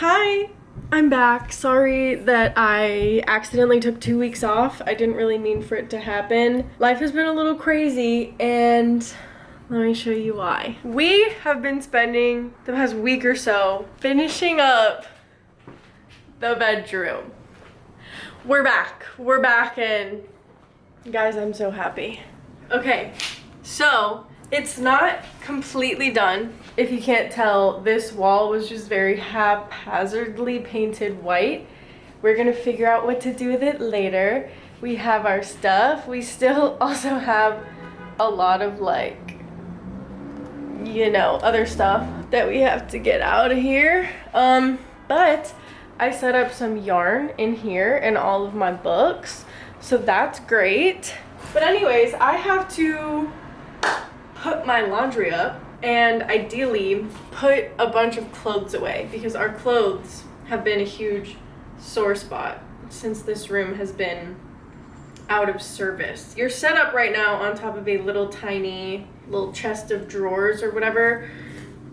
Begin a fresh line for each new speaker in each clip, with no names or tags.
Hi, I'm back. Sorry that I accidentally took 2 weeks off. I didn't really mean for it to happen. Life has been a little crazy and let me show you why. We have been spending the past week or so finishing up the bedroom. We're back and guys, I'm so happy. Okay, so it's not completely done. If you can't tell, this wall was just very haphazardly painted white. We're gonna figure out what to do with it later. We have our stuff. We still also have a lot of like, you know, other stuff that we have to get out of here. But I set up some yarn in here and all of my books, so that's great. But anyways, I have to put my laundry up and ideally put a bunch of clothes away because our clothes have been a huge sore spot since this room has been out of service. You're set up right now on top of a little tiny little chest of drawers or whatever,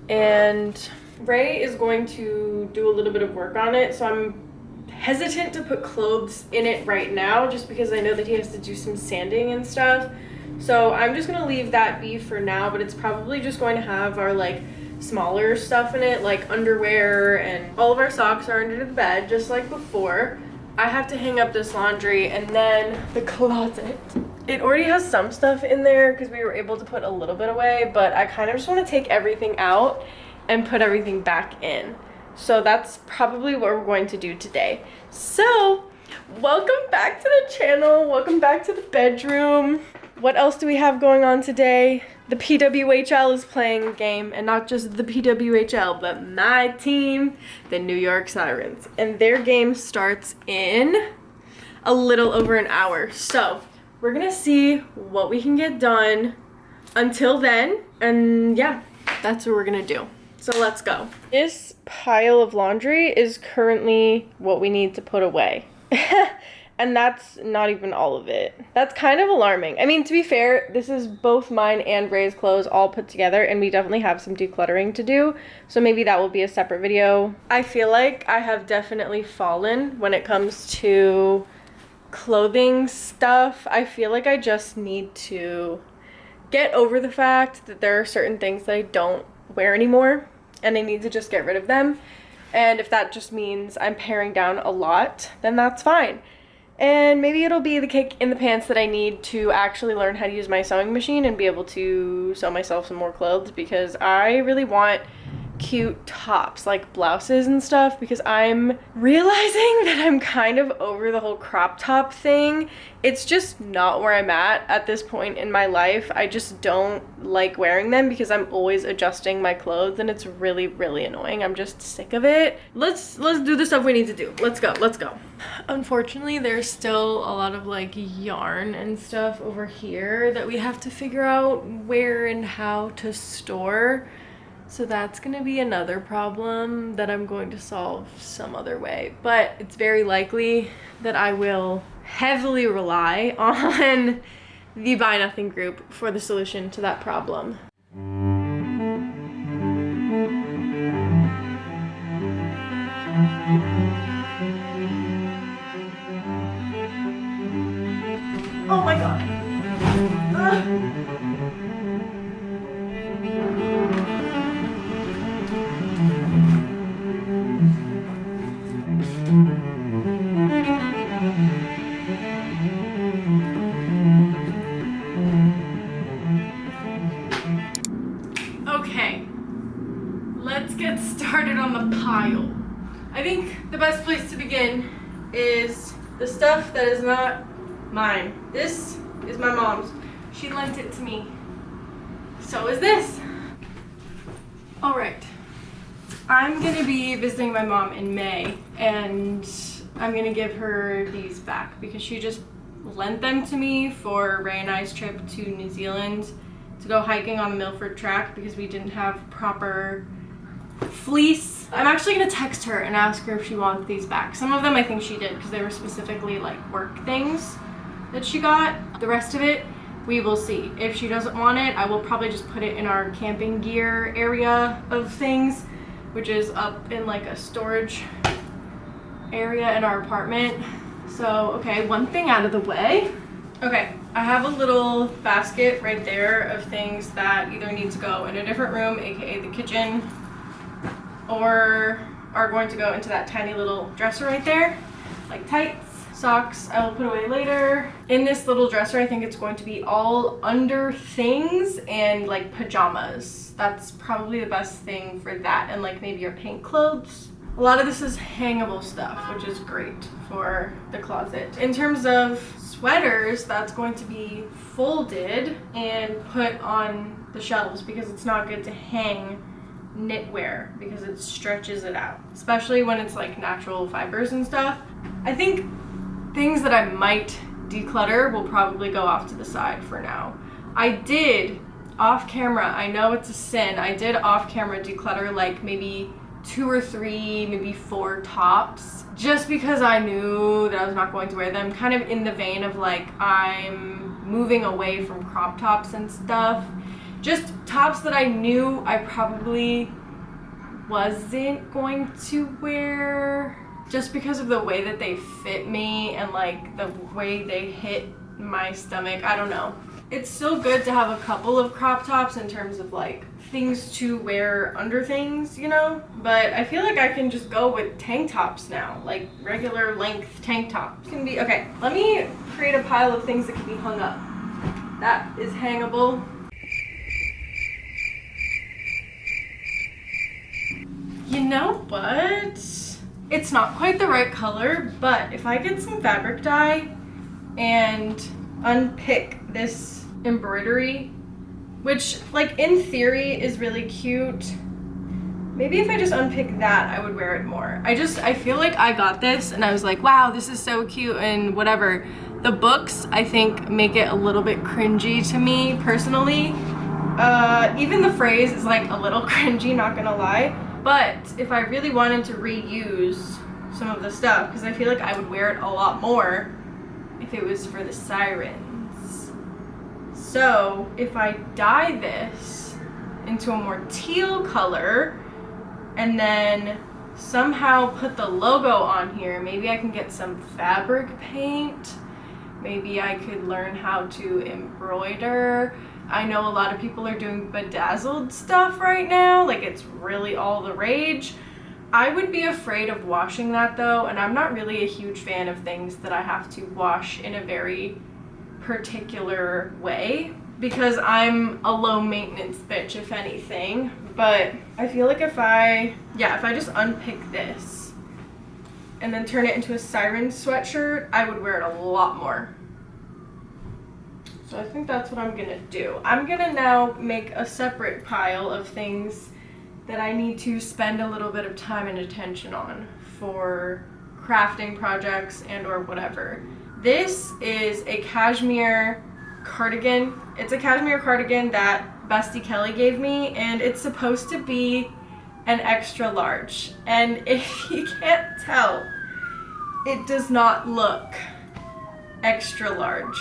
and Ray is going to do a little bit of work on it, so I'm hesitant to put clothes in it right now just because I know that he has to do some sanding and stuff. So I'm just gonna leave that be for now, but it's probably just going to have our like smaller stuff in it, like underwear, and all of our socks are under the bed just like before. I have to hang up this laundry and then the closet. It already has some stuff in there because we were able to put a little bit away, but I kind of just want to take everything out and put everything back in. So that's probably what we're going to do today. So welcome back to the channel. Welcome back to the bedroom. What else do we have going on today? The PWHL is playing a game, and not just the PWHL, but my team, the New York Sirens. And their game starts in a little over an hour. So we're gonna see what we can get done until then. And yeah, that's what we're gonna do. So let's go. This pile of laundry is currently what we need to put away. And that's not even all of it. That's kind of alarming. I mean, to be fair, this is both mine and Ray's clothes all put together, and we definitely have some decluttering to do, so maybe that will be a separate video. I feel like I have definitely fallen when it comes to clothing stuff. I feel like I just need to get over the fact that there are certain things that I don't wear anymore, and I need to just get rid of them. And if that just means I'm paring down a lot, then that's fine. And maybe it'll be the kick in the pants that I need to actually learn how to use my sewing machine and be able to sew myself some more clothes, because I really want cute tops, like blouses and stuff, because I'm realizing that I'm kind of over the whole crop top thing. It's just not where I'm at this point in my life. I just don't like wearing them because I'm always adjusting my clothes and it's really, really annoying. I'm just sick of it. Let's do the stuff we need to do. Let's go. Unfortunately, there's still a lot of like yarn and stuff over here that we have to figure out where and how to store. So that's gonna be another problem that I'm going to solve some other way. But it's very likely that I will heavily rely on the Buy Nothing group for the solution to that problem. Oh my god. Okay, let's get started on the pile. I think the best place to begin is the stuff that is not mine. This is my mom's. She lent it to me. So is this. All right. I'm gonna be visiting my mom in May, and I'm gonna give her these back because she just lent them to me for Ray and I's trip to New Zealand to go hiking on the Milford Track because we didn't have proper fleece. I'm actually gonna text her and ask her if she wants these back. Some of them I think she did because they were specifically like work things that she got. The rest of it, we will see. If she doesn't want it, I will probably just put it in our camping gear area of things, which is up in like a storage area in our apartment. So, okay, one thing out of the way. Okay, I have a little basket right there of things that either need to go in a different room, aka the kitchen, or are going to go into that tiny little dresser right there, like tights, socks I will put away later. In this little dresser, I think it's going to be all under things and like pajamas. That's probably the best thing for that, and like maybe your paint clothes. A lot of this is hangable stuff, which is great for the closet. In terms of sweaters, that's going to be folded and put on the shelves because it's not good to hang knitwear because it stretches it out, especially when it's like natural fibers and stuff. I think things that I might declutter will probably go off to the side for now. I did off camera, I know it's a sin, I did off camera declutter like maybe 2 or 3, maybe 4 tops, just because I knew that I was not going to wear them, kind of in the vein of like I'm moving away from crop tops and stuff. Just tops that I knew I probably wasn't going to wear just because of the way that they fit me and like the way they hit my stomach. I don't know. It's still good to have a couple of crop tops in terms of like things to wear under things, you know? But I feel like I can just go with tank tops now, like regular length tank tops. Can be, okay, let me create a pile of things that can be hung up. That is hangable. You know what? It's not quite the right color, but if I get some fabric dye and unpick this embroidery, which like in theory is really cute, maybe if I just unpick that, I would wear it more. I feel like I got this and I was like, wow, this is so cute and whatever. The books, I think, make it a little bit cringy to me personally. Even the phrase is like a little cringy, not gonna lie. But if I really wanted to reuse some of the stuff, because I feel like I would wear it a lot more if it was for the sirens. So if I dye this into a more teal color and then somehow put the logo on here, maybe I can get some fabric paint. Maybe I could learn how to embroider. I know a lot of people are doing bedazzled stuff right now, like it's really all the rage. I would be afraid of washing that though, and I'm not really a huge fan of things that I have to wash in a very particular way because I'm a low maintenance bitch, if anything. But I feel like if I just unpick this and then turn it into a siren sweatshirt, I would wear it a lot more. So I think that's what I'm gonna do. I'm gonna now make a separate pile of things that I need to spend a little bit of time and attention on for crafting projects and or whatever. This is a cashmere cardigan. It's a cashmere cardigan that Bestie Kelly gave me, and it's supposed to be an extra large. And if you can't tell, it does not look extra large.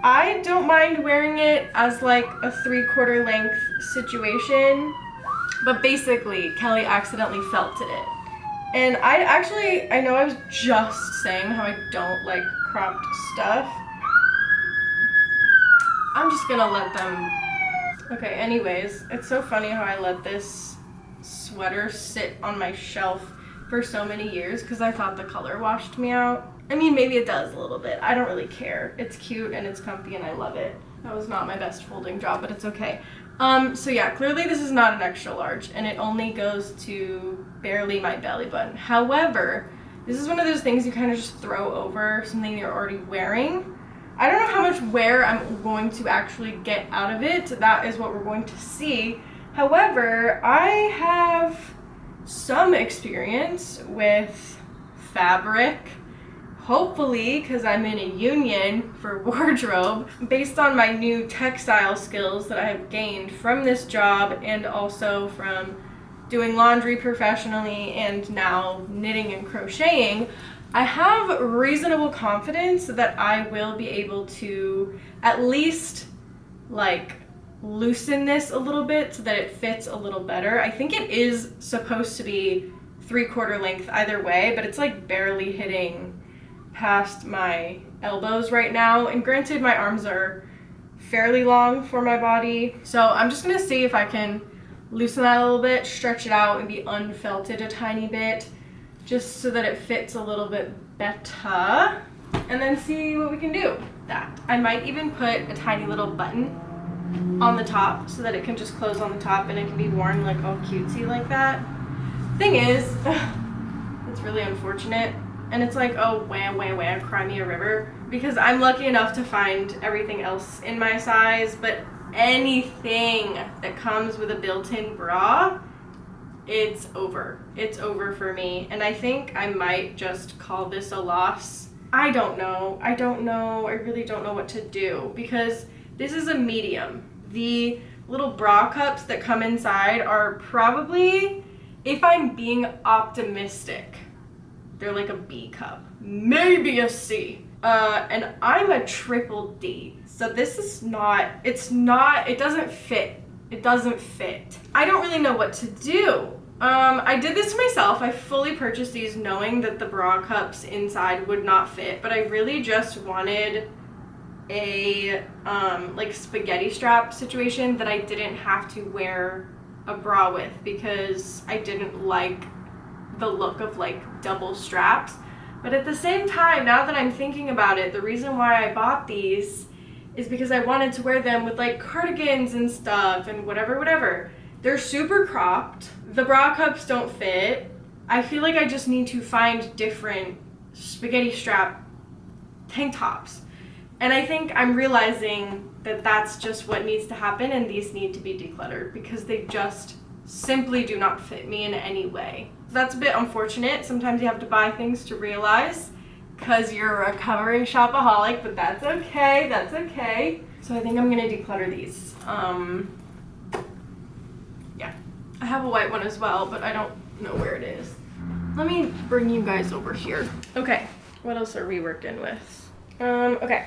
I don't mind wearing it as like a 3/4 length situation, but basically Kelly accidentally felted it. And I know I was just saying how I don't like cropped stuff. I'm just gonna let them, okay, anyways, it's so funny how I let this sweater sit on my shelf for so many years because I thought the color washed me out. I mean, maybe it does a little bit. I don't really care. It's cute and it's comfy and I love it. That was not my best folding job, but it's okay. So yeah, clearly this is not an extra large and it only goes to barely my belly button. However, this is one of those things you kind of just throw over something you're already wearing. I don't know how much wear I'm going to actually get out of it. That is what we're going to see. However, I have some experience with fabric, hopefully because I'm in a union for wardrobe, based on my new textile skills that I have gained from this job and also from doing laundry professionally and now knitting and crocheting. I have reasonable confidence that I will be able to at least like loosen this a little bit so that it fits a little better. I think it is supposed to be 3/4 length either way, but it's like barely hitting past my elbows right now. And granted, my arms are fairly long for my body. So I'm just gonna see if I can loosen that a little bit, stretch it out, and be unfelted a tiny bit, just so that it fits a little bit better, and then see what we can do with that. I might even put a tiny little button on the top so that it can just close on the top and it can be worn like all cutesy like that. Thing is, it's really unfortunate, and it's like, oh, wham, cry me a river, because I'm lucky enough to find everything else in my size, but anything that comes with a built-in bra, it's over. It's over for me, and I think I might just call this a loss. I don't know. I really don't know what to do, because this is a medium. The little bra cups that come inside are probably, if I'm being optimistic, they're like a B cup, maybe a C. And I'm a triple D. So this is not, it doesn't fit. It doesn't fit. I don't really know what to do. I did this to myself. I fully purchased these knowing that the bra cups inside would not fit, but I really just wanted a like spaghetti strap situation that I didn't have to wear a bra with, because I didn't like the look of like double straps. But at the same time, now that I'm thinking about it, the reason why I bought these is because I wanted to wear them with like cardigans and stuff and whatever. They're super cropped. The bra cups don't fit. I feel like I just need to find different spaghetti strap tank tops. And I think I'm realizing that that's just what needs to happen, and these need to be decluttered because they just simply do not fit me in any way. That's a bit unfortunate. Sometimes you have to buy things to realize because you're a recovering shopaholic, but that's okay. That's okay. So I think I'm gonna declutter these. Yeah, I have a white one as well, but I don't know where it is. Let me bring you guys over here. Okay, what else are we working with? Okay.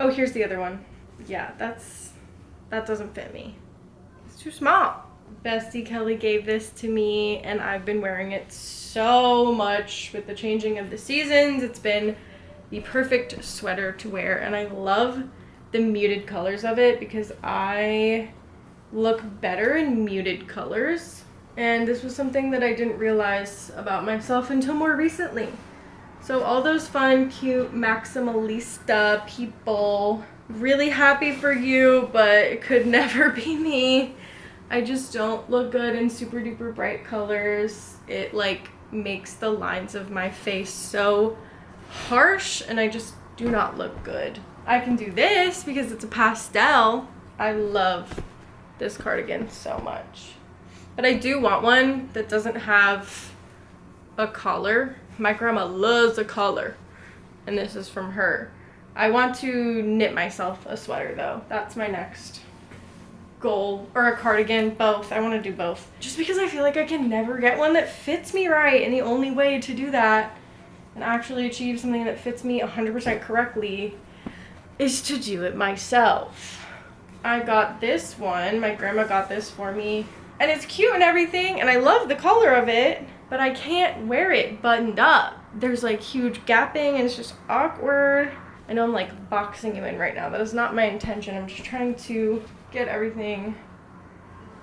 Oh, here's the other one. Yeah, that doesn't fit me. It's too small. Bestie Kelly gave this to me, and I've been wearing it so much with the changing of the seasons. It's been the perfect sweater to wear, and I love the muted colors of it because I look better in muted colors. And this was something that I didn't realize about myself until more recently. So all those fun, cute maximalista people, really happy for you, but it could never be me. I just don't look good in super duper bright colors. It like makes the lines of my face so harsh, and I just do not look good. I can do this because it's a pastel. I love this cardigan so much. But I do want one that doesn't have a collar. My grandma loves a collar, and this is from her. I want to knit myself a sweater though. That's my next goal, or a cardigan, both. I want to do both. Just because I feel like I can never get one that fits me right, and the only way to do that and actually achieve something that fits me 100% correctly is to do it myself. I got this one. My grandma got this for me, and it's cute and everything, and I love the color of it, but I can't wear it buttoned up. There's like huge gapping, and it's just awkward. I know I'm like boxing you in right now. That is not my intention. I'm just trying to get everything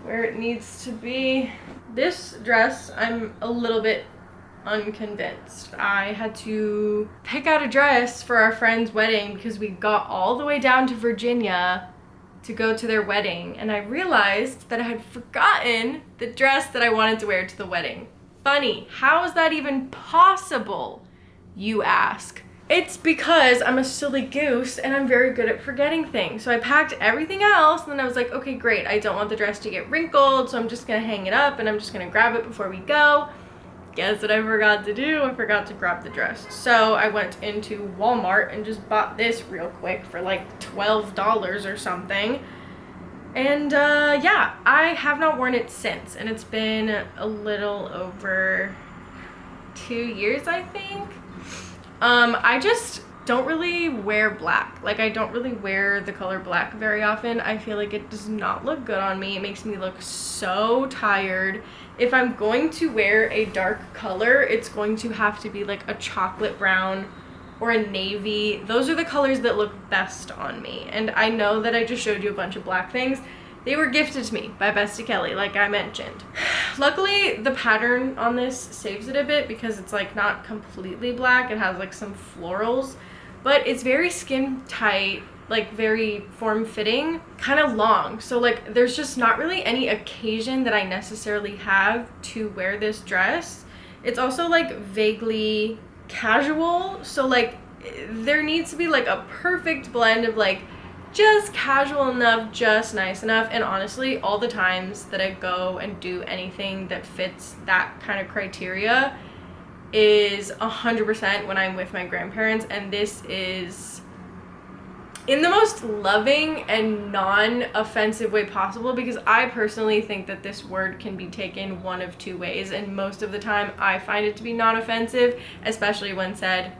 where it needs to be. This dress, I'm a little bit unconvinced. I had to pick out a dress for our friend's wedding because we got all the way down to Virginia to go to their wedding, and I realized that I had forgotten the dress that I wanted to wear to the wedding. Funny, how is that even possible, you ask? It's because I'm a silly goose and I'm very good at forgetting things. So I packed everything else, and then I was like, okay, great. I don't want the dress to get wrinkled, so I'm just gonna hang it up and I'm just gonna grab it before we go. Guess what I forgot to do? I forgot to grab the dress. So I went into Walmart and just bought this real quick for like $12 or something. And yeah, I have not worn it since, and it's been a little over 2 years, I think. I just don't really wear black. Like, I don't really wear the color black very often. I feel like it does not look good on me. It makes me look so tired. If I'm going to wear a dark color, it's going to have to be like a chocolate brown or a navy. Those are the colors that look best on me. And I know that I just showed you a bunch of black things. They were gifted to me by Bestie Kelly, like I mentioned. Luckily, the pattern on this saves it a bit because it's like not completely black. It has like some florals, but it's very skin tight, like very form-fitting, kind of long. So like there's just not really any occasion that I necessarily have to wear this dress. It's also like vaguely casual. So like there needs to be like a perfect blend of like just casual enough, just nice enough. And honestly, all the times that I go and do anything that fits that kind of criteria is 100% when I'm with my grandparents. And this is in the most loving and non-offensive way possible, because I personally think that this word can be taken one of two ways, and most of the time I find it to be non-offensive, especially when said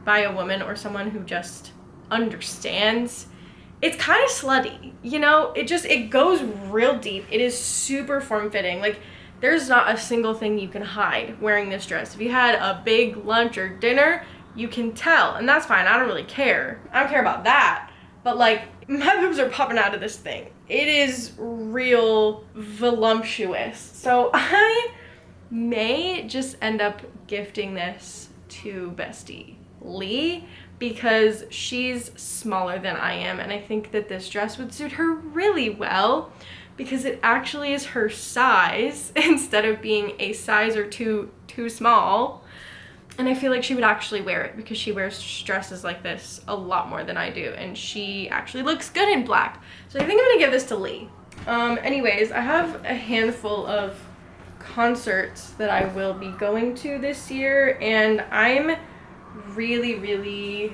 by a woman or someone who just understands. It's kind of slutty, you know? It goes real deep. It is super form-fitting. Like, there's not a single thing you can hide wearing this dress. If you had a big lunch or dinner, you can tell, and that's fine. I don't really care. I don't care about that. But like, my boobs are popping out of this thing. It is real voluptuous. So I may just end up gifting this to Bestie Lee, because she's smaller than I am, and I think that this dress would suit her really well because it actually is her size instead of being a size or two too small. And I feel like she would actually wear it because she wears dresses like this a lot more than I do, and she actually looks good in black. So I think I'm gonna give this to Lee. Anyways, I have a handful of concerts that I will be going to this year, and I'm really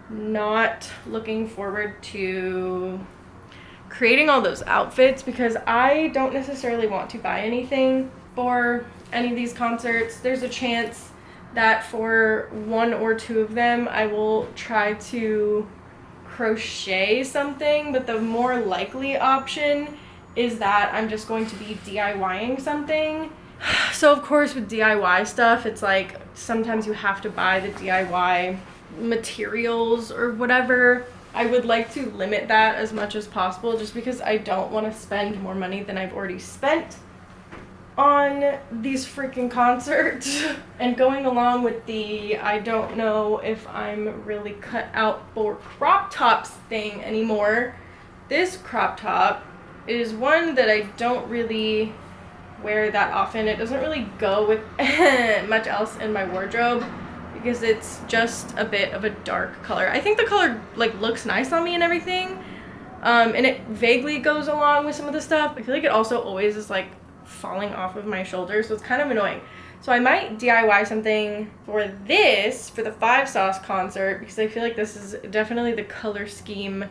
not looking forward to creating all those outfits because I don't necessarily want to buy anything for any of these concerts. There's a chance that for one or two of them I will try to crochet something, but the more likely option is that I'm just going to be DIYing something. So of course with DIY stuff, it's like sometimes you have to buy the DIY materials or whatever. I would like to limit that as much as possible just because I don't want to spend more money than I've already spent on these freaking concerts. And going along with the I don't know if I'm really cut out for crop tops thing anymore, this crop top is one that I don't really wear that often. It doesn't really go with much else in my wardrobe because it's just a bit of a dark color. I think the color like looks nice on me and everything, and it vaguely goes along with some of the stuff. I feel like it also always is like falling off of my shoulders, so it's kind of annoying. So I might DIY something for this, for the 5 Sauce concert, because I feel like this is definitely the color scheme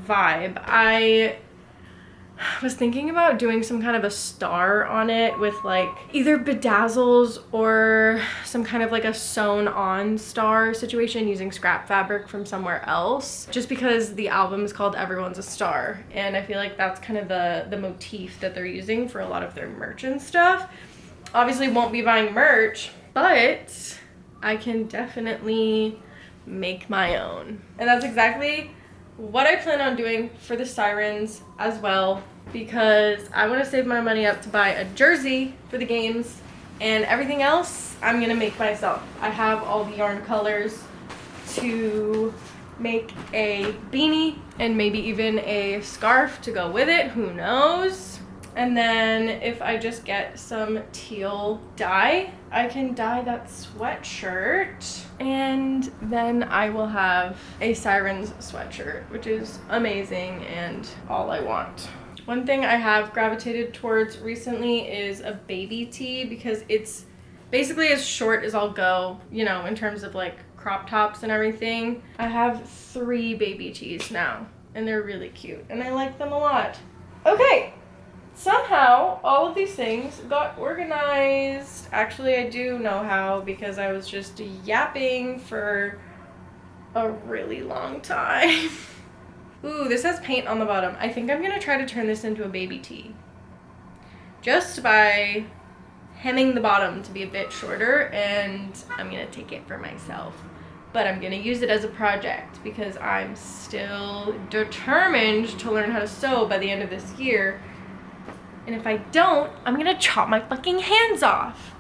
vibe. I was thinking about doing some kind of a star on it with like either bedazzles or some kind of like a sewn on star situation using scrap fabric from somewhere else, just because the album is called Everyone's a Star, and I feel like that's kind of the motif that they're using for a lot of their merch and stuff. Obviously won't be buying merch, but I can definitely make my own, and that's exactly what I plan on doing for the sirens as well, because I want to save my money up to buy a jersey for the games, and everything else I'm gonna make myself. I have all the yarn colors to make a beanie and maybe even a scarf to go with it, who knows. And then if I just get some teal dye, I can dye that sweatshirt, and then I will have a Sirens sweatshirt, which is amazing and all I want. One thing I have gravitated towards recently is a baby tee, because it's basically as short as I'll go, you know, in terms of like crop tops and everything. I have 3 baby tees now, and they're really cute, and I like them a lot. Okay. Somehow, all of these things got organized. Actually, I do know how, because I was just yapping for a really long time. Ooh, this has paint on the bottom. I think I'm gonna try to turn this into a baby tee. Just by hemming the bottom to be a bit shorter, and I'm gonna take it for myself. But I'm gonna use it as a project because I'm still determined to learn how to sew by the end of this year. And if I don't, I'm gonna chop my fucking hands off.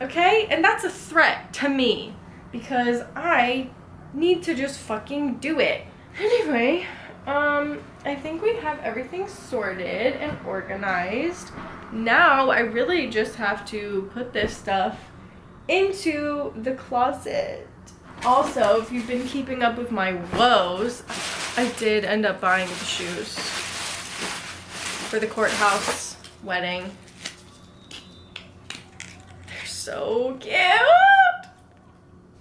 Okay? And that's a threat to me because I need to just fucking do it. Anyway, I think we have everything sorted and organized. Now I really just have to put this stuff into the closet. Also, if you've been keeping up with my woes, I did end up buying the shoes for the courthouse wedding. They're so cute!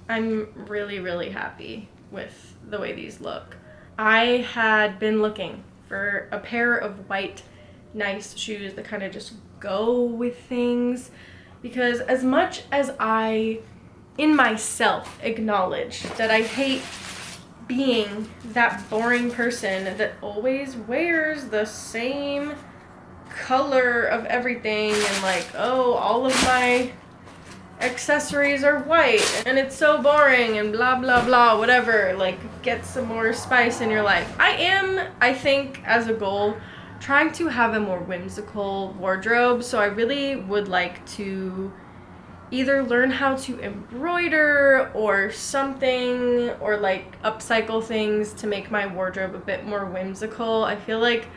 I'm really, really happy with the way these look. I had been looking for a pair of white, nice shoes that kind of just go with things, because as much as I, in myself, acknowledge that I hate being that boring person that always wears the same color of everything and like, oh, all of my accessories are white and it's so boring and blah blah blah, whatever, like get some more spice in your life. I think as a goal trying to have a more whimsical wardrobe, so I really would like to either learn how to embroider or something, or like upcycle things to make my wardrobe a bit more whimsical. I feel like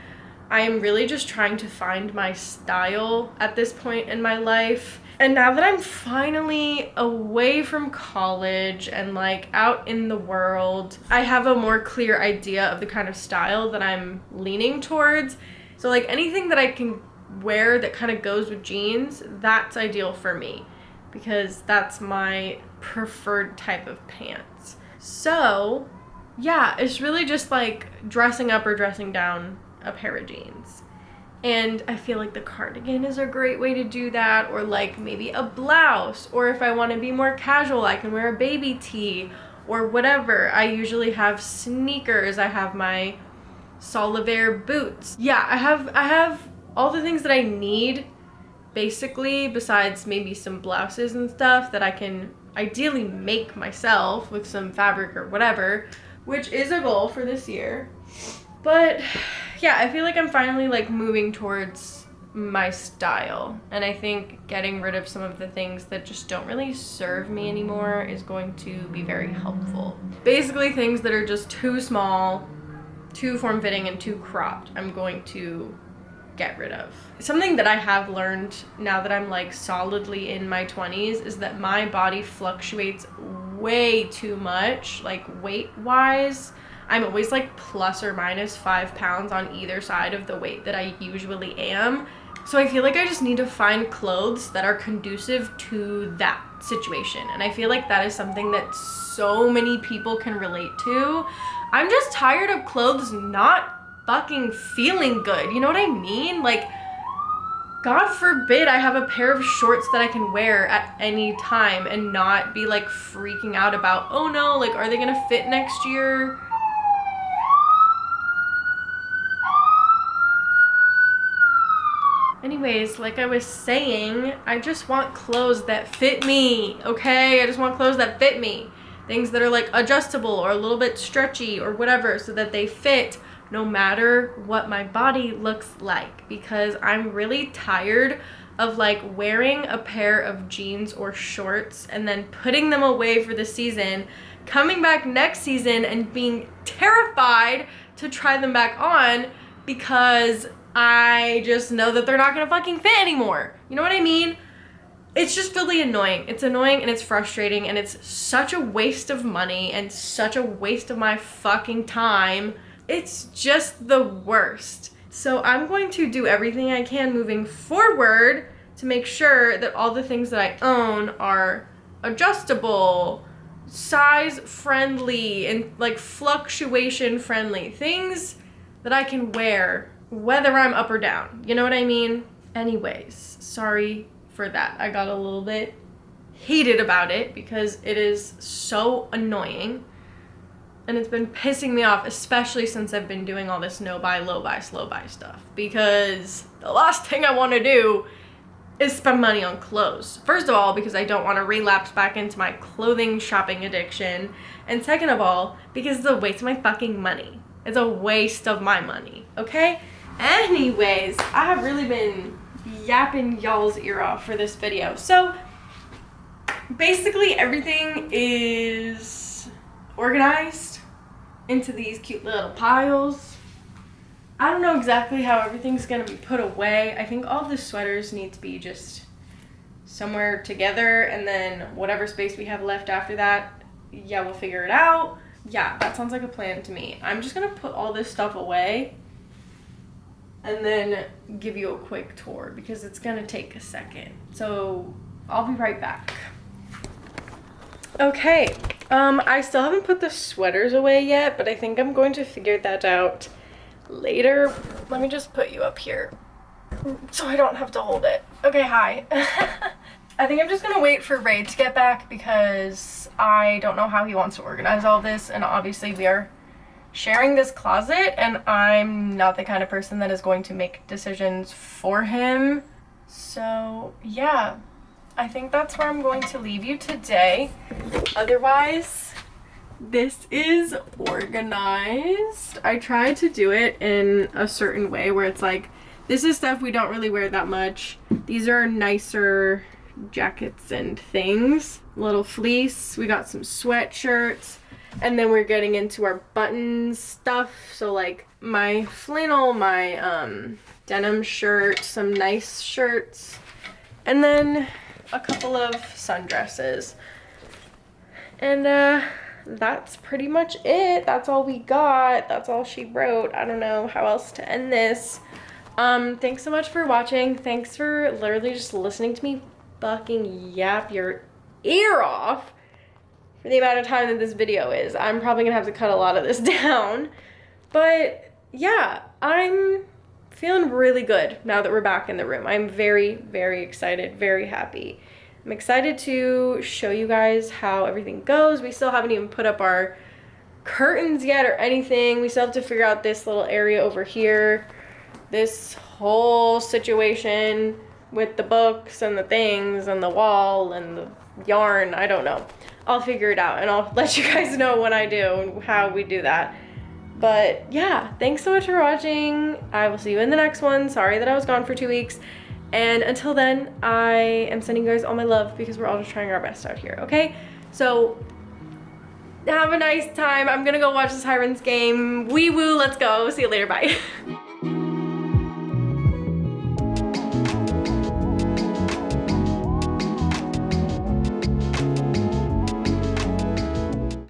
I am really just trying to find my style at this point in my life. And now that I'm finally away from college and like out in the world, I have a more clear idea of the kind of style that I'm leaning towards. So like anything that I can wear that kind of goes with jeans, that's ideal for me because that's my preferred type of pants. So yeah, it's really just like dressing up or dressing down a pair of jeans. And I feel like the cardigan is a great way to do that, or like maybe a blouse, or if I want to be more casual, I can wear a baby tee or whatever. I usually have sneakers. I have my Solitaire boots. Yeah, I have all the things that I need basically, besides maybe some blouses and stuff that I can ideally make myself with some fabric or whatever, which is a goal for this year. But yeah, I feel like I'm finally like moving towards my style, and I think getting rid of some of the things that just don't really serve me anymore is going to be very helpful. Basically things that are just too small, too form-fitting, and too cropped, I'm going to get rid of. Something that I have learned now that I'm like solidly in my 20s is that my body fluctuates way too much, like weight-wise. I'm always like plus or minus 5 pounds on either side of the weight that I usually am. So I feel like I just need to find clothes that are conducive to that situation. And I feel like that is something that so many people can relate to. I'm just tired of clothes not fucking feeling good. You know what I mean? Like, God forbid I have a pair of shorts that I can wear at any time and not be like freaking out about, oh no, like are they gonna fit next year? Anyways, like I was saying, I just want clothes that fit me, okay? I just want clothes that fit me. Things that are like adjustable or a little bit stretchy or whatever, so that they fit no matter what my body looks like, because I'm really tired of like wearing a pair of jeans or shorts and then putting them away for the season, coming back next season and being terrified to try them back on because I just know that they're not gonna fucking fit anymore. You know what I mean? It's just really annoying. It's annoying and it's frustrating and it's such a waste of money and such a waste of my fucking time. It's just the worst. So I'm going to do everything I can moving forward to make sure that all the things that I own are adjustable, size friendly, and like fluctuation friendly. Things that I can wear whether I'm up or down. You know what I mean? Anyways, sorry for that. I got a little bit heated about it because it is so annoying. And it's been pissing me off, especially since I've been doing all this no buy, low buy, slow buy stuff. Because the last thing I want to do is spend money on clothes. First of all, because I don't want to relapse back into my clothing shopping addiction. And second of all, because it's a waste of my fucking money. It's a waste of my money, okay? Anyways, I have really been yapping y'all's ear off for this video. So basically everything is organized into these cute little piles. I don't know exactly how everything's gonna be put away. I think all the sweaters need to be just somewhere together, and then whatever space we have left after that, yeah, we'll figure it out. Yeah, that sounds like a plan to me. I'm just gonna put all this stuff away and then give you a quick tour because it's gonna take a second. So I'll be right back. Okay, I still haven't put the sweaters away yet, but I think I'm going to figure that out later. Let me just put you up here so I don't have to hold it. Okay, hi. I think I'm just gonna wait for Ray to get back because I don't know how he wants to organize all this, and obviously we are sharing this closet and I'm not the kind of person that is going to make decisions for him. So yeah, I think that's where I'm going to leave you today. Otherwise, this is organized. I try to do it in a certain way where it's like, this is stuff we don't really wear that much. These are nicer jackets and things. Little fleece. We got some sweatshirts. And then we're getting into our buttons stuff. So like my flannel, my denim shirt, some nice shirts, and then a couple of sundresses. And that's pretty much it. That's all we got. That's all she wrote. I don't know how else to end this. Thanks so much for watching. Thanks for literally just listening to me fucking yap your ear off for the amount of time that this video is. I'm probably gonna have to cut a lot of this down. But yeah, I'm feeling really good now that we're back in the room. I'm very, very excited, very happy. I'm excited to show you guys how everything goes. We still haven't even put up our curtains yet or anything. We still have to figure out this little area over here. This whole situation with the books and the things and the wall and the yarn, I don't know. I'll figure it out and I'll let you guys know when I do and how we do that. But yeah, thanks so much for watching. I will see you in the next one. Sorry that I was gone for 2 weeks. And until then, I am sending you guys all my love because we're all just trying our best out here, okay? So have a nice time. I'm gonna go watch the Sirens game. Wee woo, let's go. See you later, bye.